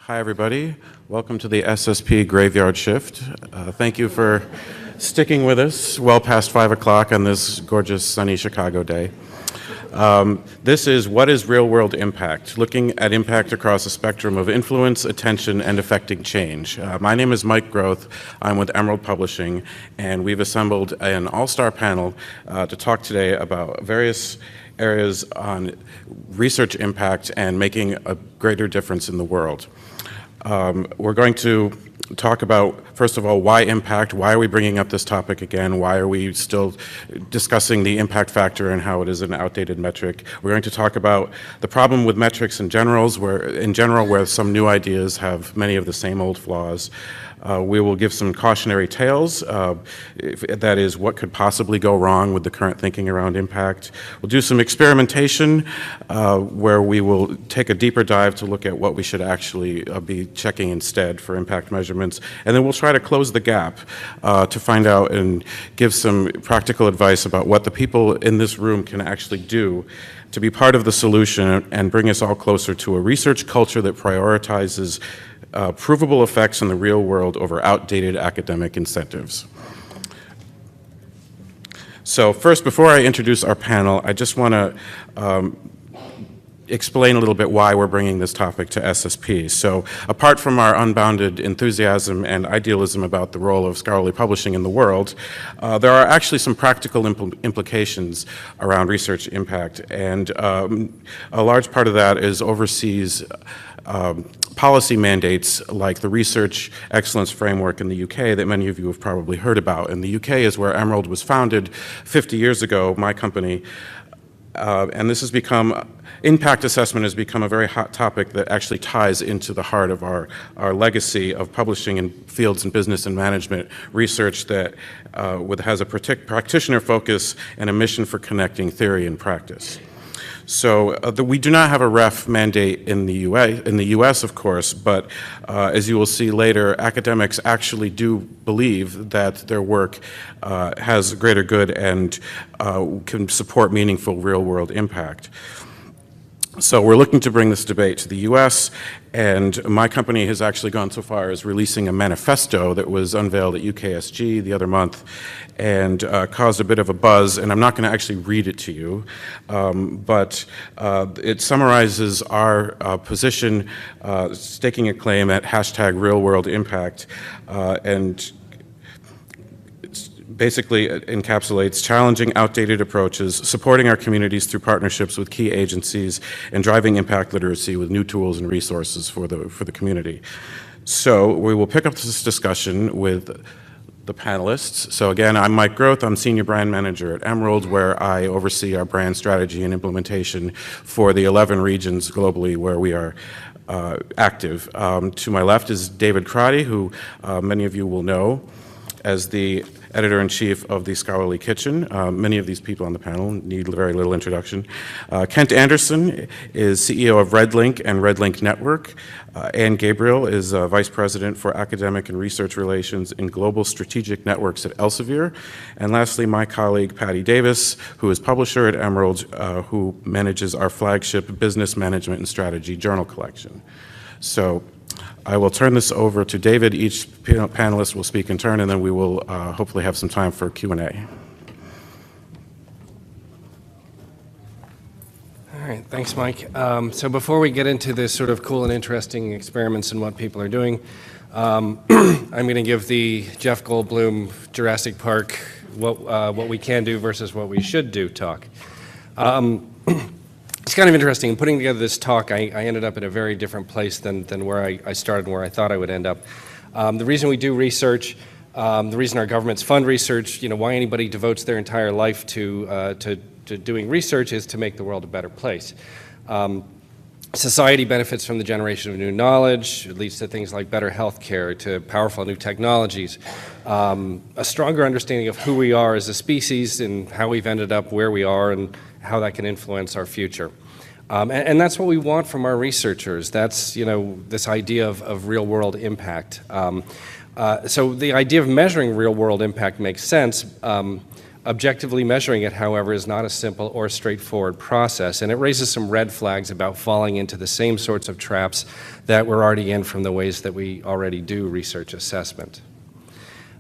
Hi, everybody. Welcome to the SSP Graveyard Shift. Thank you for sticking with us well past 5 o'clock on this gorgeous sunny Chicago day. This is What is Real-World Impact? Looking at impact across a spectrum of influence, attention, and affecting change. My name is Mike Groth. I'm with Emerald Publishing, and we've assembled an all-star panel to talk today about various areas on research impact and making a greater difference in the world. We're going to talk about, first of all, why impact? Why are we bringing up this topic again? Why are we still discussing the impact factor and how it is an outdated metric? We're going to talk about the problem with metrics in general, where some new ideas have many of the same old flaws. We will give some cautionary tales, that is, what could possibly go wrong with the current thinking around impact. We'll do some experimentation where we will take a deeper dive to look at what we should actually be checking instead for impact measurements. And then we'll try to close the gap to find out and give some practical advice about what the people in this room can actually do to be part of the solution and bring us all closer to a research culture that prioritizes provable effects in the real world over outdated academic incentives. So first, before I introduce our panel, I just want to explain a little bit why we're bringing this topic to SSP. So apart from our unbounded enthusiasm and idealism about the role of scholarly publishing in the world, there are actually some practical implications around research impact, and a large part of that is overseas policy mandates like the Research Excellence Framework in the UK that many of you have probably heard about. And the UK is where Emerald was founded 50 years ago, my company, and this has become, impact assessment has become a very hot topic that actually ties into the heart of our legacy of publishing in fields in business and management research that has a practitioner focus and a mission for connecting theory and practice. So we do not have a ref mandate in the US, of course, but as you will see later, academics actually do believe that their work has greater good and can support meaningful real-world impact. So we're looking to bring this debate to the US, and my company has actually gone so far as releasing a manifesto that was unveiled at UKSG the other month and caused a bit of a buzz, and I'm not going to actually read it to you, but it summarizes our position, staking a claim at #RealWorldImpact, and basically encapsulates challenging outdated approaches, supporting our communities through partnerships with key agencies, and driving impact literacy with new tools and resources for the community. So we will pick up this discussion with the panelists. So again, I'm Mike Groth. I'm Senior Brand Manager at Emerald, where I oversee our brand strategy and implementation for the 11 regions globally where we are active. To my left is David Crotty, who many of you will know as the Editor-in-Chief of the Scholarly Kitchen. Many of these people on the panel need very little introduction. Kent Anderson is CEO of RedLink and RedLink Network. Ann Gabriel is Vice President for Academic and Research Relations in Global Strategic Networks at Elsevier. And lastly, my colleague Patty Davis, who is publisher at Emerald, who manages our flagship Business Management and Strategy journal collection. So I will turn this over to David. Each panelist will speak in turn, and then we will hopefully have some time for Q&A. All right, thanks, Mike. So before we get into this sort of cool and interesting experiments and what people are doing, I'm going to give the Jeff Goldblum Jurassic Park what we can do versus what we should do talk. It's kind of interesting. In putting together this talk, I ended up at a very different place than where I started and where I thought I would end up. The reason we do research, the reason our governments fund research, why anybody devotes their entire life to doing research is to make the world a better place. Society benefits from the generation of new knowledge. It leads to things like better health care, to powerful new technologies, a stronger understanding of who we are as a species and how we've ended up where we are and how that can influence our future. And that's what we want from our researchers. That's, this idea of real-world impact. So the idea of measuring real-world impact makes sense, Objectively measuring it, however, is not a simple or straightforward process, and it raises some red flags about falling into the same sorts of traps that we're already in from the ways that we already do research assessment.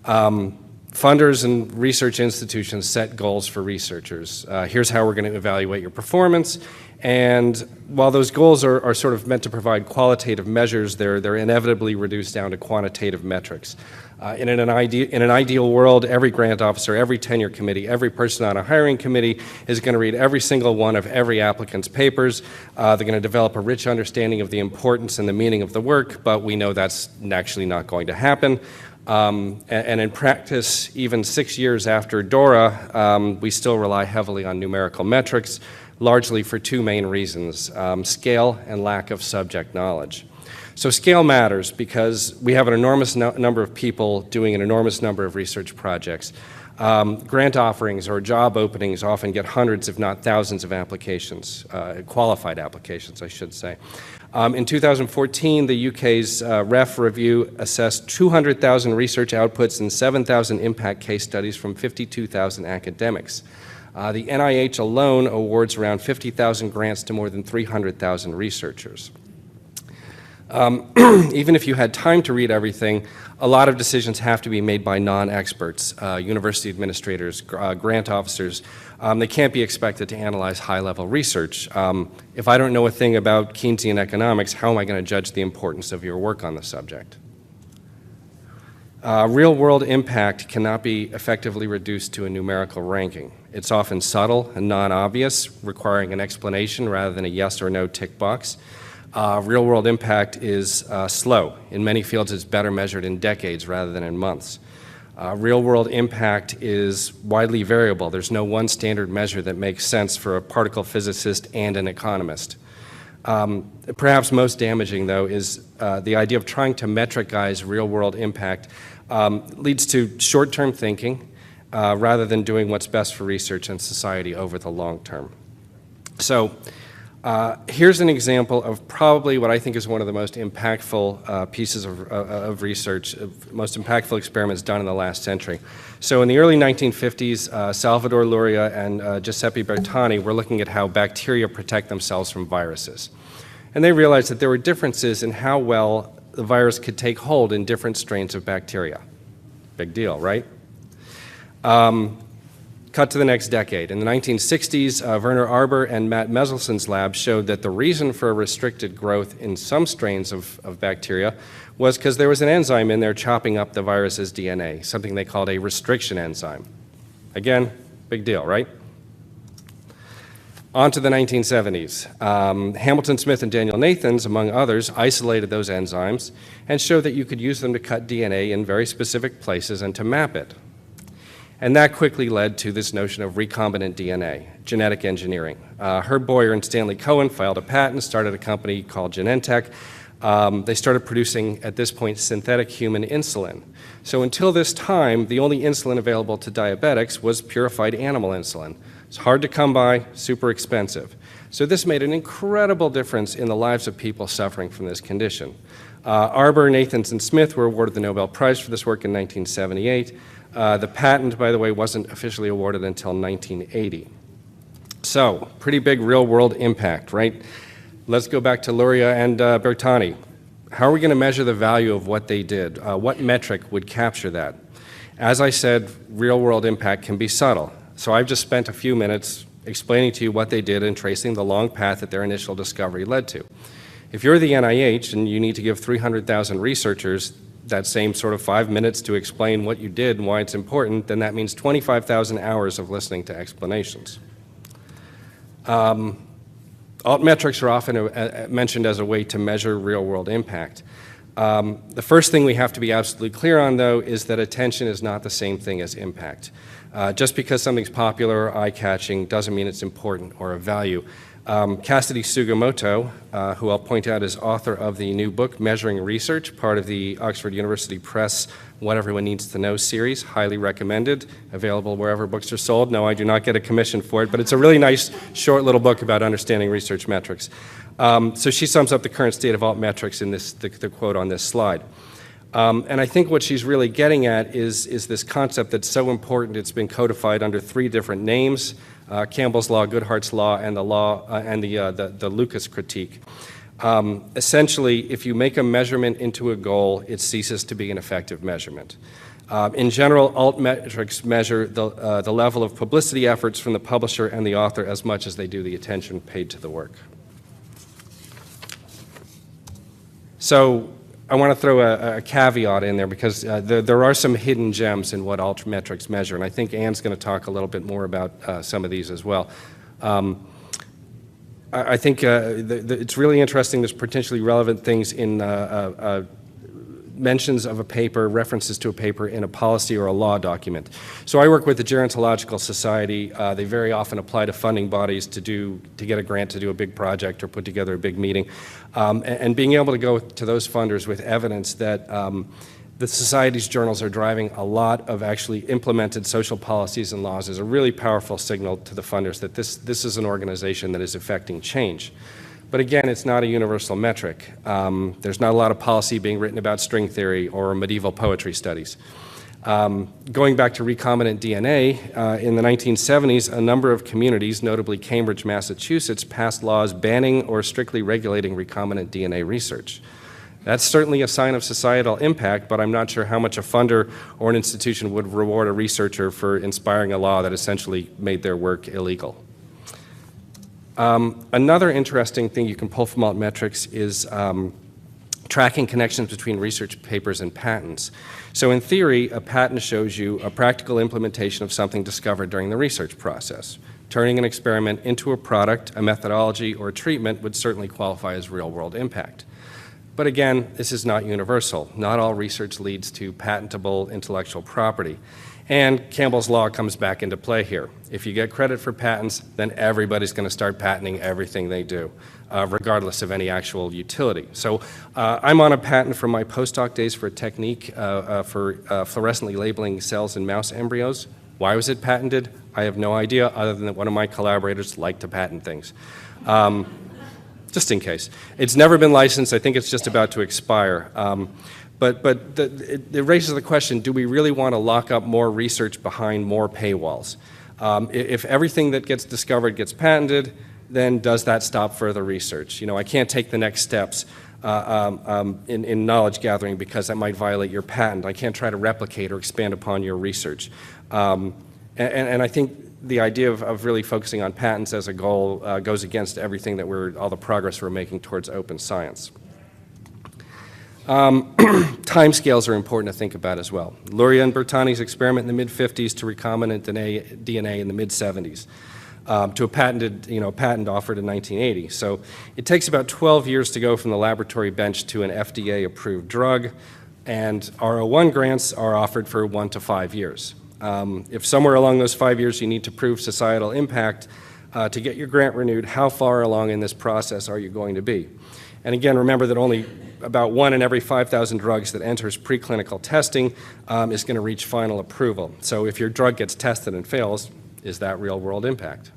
Funders and research institutions set goals for researchers. Here's how we're going to evaluate your performance. And while those goals are sort of meant to provide qualitative measures, they're inevitably reduced down to quantitative metrics. In an ideal world, every grant officer, every tenure committee, every person on a hiring committee is going to read every single one of every applicant's papers. They're going to develop a rich understanding of the importance and the meaning of the work, but we know that's actually not going to happen. And in practice, even 6 years after DORA, we still rely heavily on numerical metrics, largely for two main reasons, scale and lack of subject knowledge. So scale matters because we have an enormous number of people doing an enormous number of research projects. Grant offerings or job openings often get hundreds, if not thousands, of applications, qualified applications, I should say. In 2014, the UK's REF review assessed 200,000 research outputs and 7,000 impact case studies from 52,000 academics. The NIH alone awards around 50,000 grants to more than 300,000 researchers. Even if you had time to read everything, a lot of decisions have to be made by non-experts, university administrators, grant officers. They can't be expected to analyze high-level research. If I don't know a thing about Keynesian economics, how am I going to judge the importance of your work on the subject? Real-world impact cannot be effectively reduced to a numerical ranking. It's often subtle and non-obvious, requiring an explanation rather than a yes or no tick box. Real-world impact is slow. In many fields, it's better measured in decades rather than in months. Real-world impact is widely variable. There's no one standard measure that makes sense for a particle physicist and an economist. Perhaps most damaging, though, is the idea of trying to metricize real-world impact leads to short-term thinking rather than doing what's best for research and society over the long term. So here's an example of probably what I think is one of the most impactful pieces of research, most impactful experiments done in the last century. So in the early 1950s, Salvador Luria and Giuseppe Bertani were looking at how bacteria protect themselves from viruses. And they realized that there were differences in how well the virus could take hold in different strains of bacteria. Big deal, right? Cut to the next decade. In the 1960s, Werner Arber and Matt Meselson's lab showed that the reason for restricted growth in some strains of bacteria was because there was an enzyme in there chopping up the virus's DNA, something they called a restriction enzyme. Again, big deal, right? On to the 1970s. Hamilton Smith and Daniel Nathans, among others, isolated those enzymes and showed that you could use them to cut DNA in very specific places and to map it. And that quickly led to this notion of recombinant DNA, genetic engineering. Herb Boyer and Stanley Cohen filed a patent, started a company called Genentech. They started producing, at this point, synthetic human insulin. So until this time, the only insulin available to diabetics was purified animal insulin. It's hard to come by, super expensive. So this made an incredible difference in the lives of people suffering from this condition. Arber, Nathans, and Smith were awarded the Nobel Prize for this work in 1978. The patent, by the way, wasn't officially awarded until 1980. So, pretty big real-world impact, right? Let's go back to Luria and Bertani. How are we going to measure the value of what they did? What metric would capture that? As I said, real-world impact can be subtle. So I've just spent a few minutes explaining to you what they did and tracing the long path that their initial discovery led to. If you're the NIH and you need to give 300,000 researchers that same sort of 5 minutes to explain what you did and why it's important, then that means 25,000 hours of listening to explanations. Altmetrics are often mentioned as a way to measure real-world impact. The first thing we have to be absolutely clear on, though, is that attention is not the same thing as impact. Just because something's popular or eye-catching doesn't mean it's important or of value. Cassidy Sugimoto, who I'll point out is author of the new book, Measuring Research, part of the Oxford University Press What Everyone Needs to Know series, highly recommended, available wherever books are sold. No, I do not get a commission for it, but it's a really nice, short little book about understanding research metrics. So she sums up the current state of altmetrics in the quote on this slide. And I think what she's really getting at is this concept that's so important it's been codified under 3 different names, Campbell's law, Goodhart's law, and the Lucas critique. Essentially, if you make a measurement into a goal, it ceases to be an effective measurement. In general, alt metrics measure the level of publicity efforts from the publisher and the author as much as they do the attention paid to the work. So I want to throw a caveat in there because there are some hidden gems in what alt metrics measure, and I think Anne's going to talk a little bit more about some of these as well. I think it's really interesting. There's potentially relevant things in mentions of a paper, references to a paper in a policy or a law document. So I work with the Gerontological Society. They very often apply to funding bodies to get a grant to do a big project or put together a big meeting. And being able to go to those funders with evidence that the Society's journals are driving a lot of actually implemented social policies and laws is a really powerful signal to the funders that this is an organization that is affecting change. But again, it's not a universal metric. There's not a lot of policy being written about string theory or medieval poetry studies. Going back to recombinant DNA, in the 1970s, a number of communities, notably Cambridge, Massachusetts, passed laws banning or strictly regulating recombinant DNA research. That's certainly a sign of societal impact, but I'm not sure how much a funder or an institution would reward a researcher for inspiring a law that essentially made their work illegal. Another interesting thing you can pull from alt metrics is tracking connections between research papers and patents. So in theory, a patent shows you a practical implementation of something discovered during the research process. Turning an experiment into a product, a methodology, or a treatment would certainly qualify as real-world impact. But again, this is not universal. Not all research leads to patentable intellectual property. And Campbell's law comes back into play here. If you get credit for patents, then everybody's going to start patenting everything they do, regardless of any actual utility. So I'm on a patent from my postdoc days for a technique for fluorescently labeling cells in mouse embryos. Why was it patented? I have no idea, other than that one of my collaborators liked to patent things. Just in case. It's never been licensed. I think it's just about to expire. But it raises the question, do we really want to lock up more research behind more paywalls? If everything that gets discovered gets patented, then does that stop further research? You know, I can't take the next steps in knowledge gathering because that might violate your patent. I can't try to replicate or expand upon your research. And I think the idea of really focusing on patents as a goal goes against everything that all the progress we're making towards open science. Timescales are important to think about as well. Luria and Bertani's experiment in the mid-50s to recombinant DNA in the mid-70s to a patent offered in 1980. So it takes about 12 years to go from the laboratory bench to an FDA-approved drug, and R01 grants are offered for 1 to 5 years. If somewhere along those 5 years you need to prove societal impact to get your grant renewed, how far along in this process are you going to be? And again, remember that only about 1 in every 5,000 drugs that enters preclinical testing is going to reach final approval. So if your drug gets tested and fails, is that real-world impact?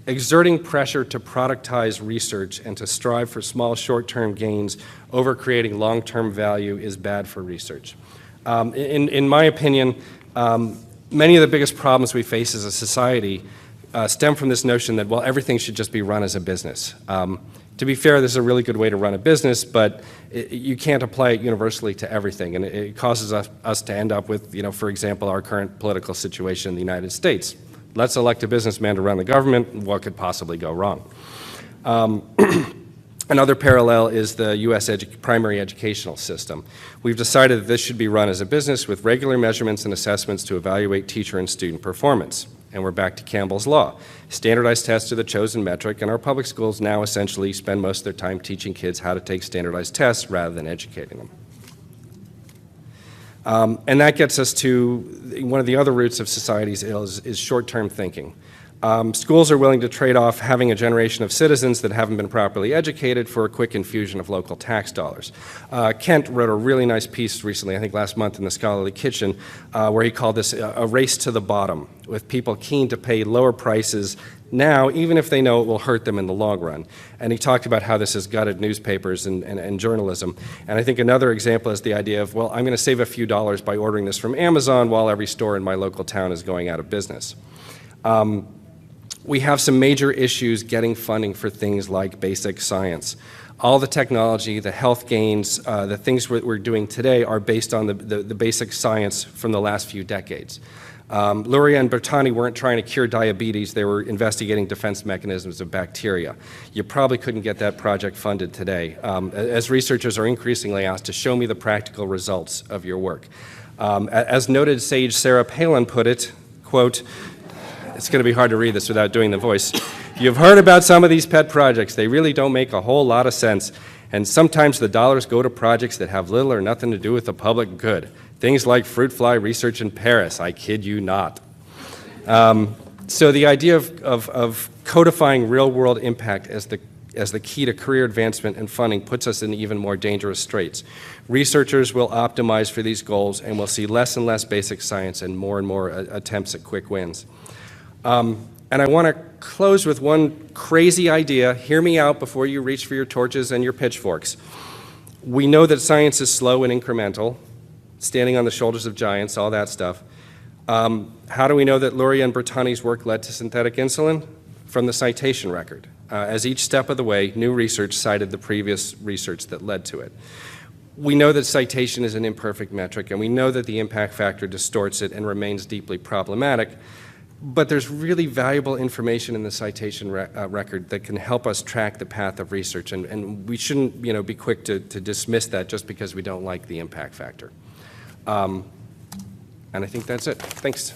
Exerting pressure to productize research and to strive for small short-term gains over creating long-term value is bad for research. In my opinion, many of the biggest problems we face as a society stem from this notion that, well, everything should just be run as a business. To be fair, this is a really good way to run a business, but you can't apply it universally to everything, and it causes us to end up with, for example, our current political situation in the United States. Let's elect a businessman to run the government. What could possibly go wrong? Another parallel is the U.S. primary educational system. We've decided that this should be run as a business with regular measurements and assessments to evaluate teacher and student performance. And we're back to Campbell's law. Standardized tests are the chosen metric, and our public schools now essentially spend most of their time teaching kids how to take standardized tests rather than educating them. And that gets us to one of the other roots of society's ills is short-term thinking. Schools are willing to trade off having a generation of citizens that haven't been properly educated for a quick infusion of local tax dollars. Kent wrote a really nice piece recently, I think last month in the Scholarly Kitchen, where he called this a race to the bottom, with people keen to pay lower prices now, even if they know it will hurt them in the long run. And he talked about how this has gutted newspapers and journalism. And I think another example is the idea of, well, I'm going to save a few dollars by ordering this from Amazon while every store in my local town is going out of business. We have some major issues getting funding for things like basic science. All the technology, the health gains, the things we're doing today are based on the basic science from the last few decades. Luria and Bertani weren't trying to cure diabetes, they were investigating defense mechanisms of bacteria. You probably couldn't get that project funded today, as researchers are increasingly asked to show me the practical results of your work. As noted sage Sarah Palin put it, quote, it's going to be hard to read this without doing the voice, "You've heard about some of these pet projects, they really don't make a whole lot of sense, and sometimes the dollars go to projects that have little or nothing to do with the public good. Things like fruit fly research in Paris, I kid you not." So the idea of codifying real-world impact as the key to career advancement and funding puts us in even more dangerous straits. Researchers will optimize for these goals, and we'll see less and less basic science and more attempts at quick wins. And I want to close with one crazy idea. Hear me out before you reach for your torches and your pitchforks. We know that science is slow and incremental, standing on the shoulders of giants, all that stuff. How do we know that Luria and Bertani's work led to synthetic insulin? From the citation record. As each step of the way, new research cited the previous research that led to it. We know that citation is an imperfect metric, and we know that the impact factor distorts it and remains deeply problematic, but there's really valuable information in the citation record that can help us track the path of research, and we shouldn't be quick to dismiss that just because we don't like the impact factor. And I think that's it. Thanks.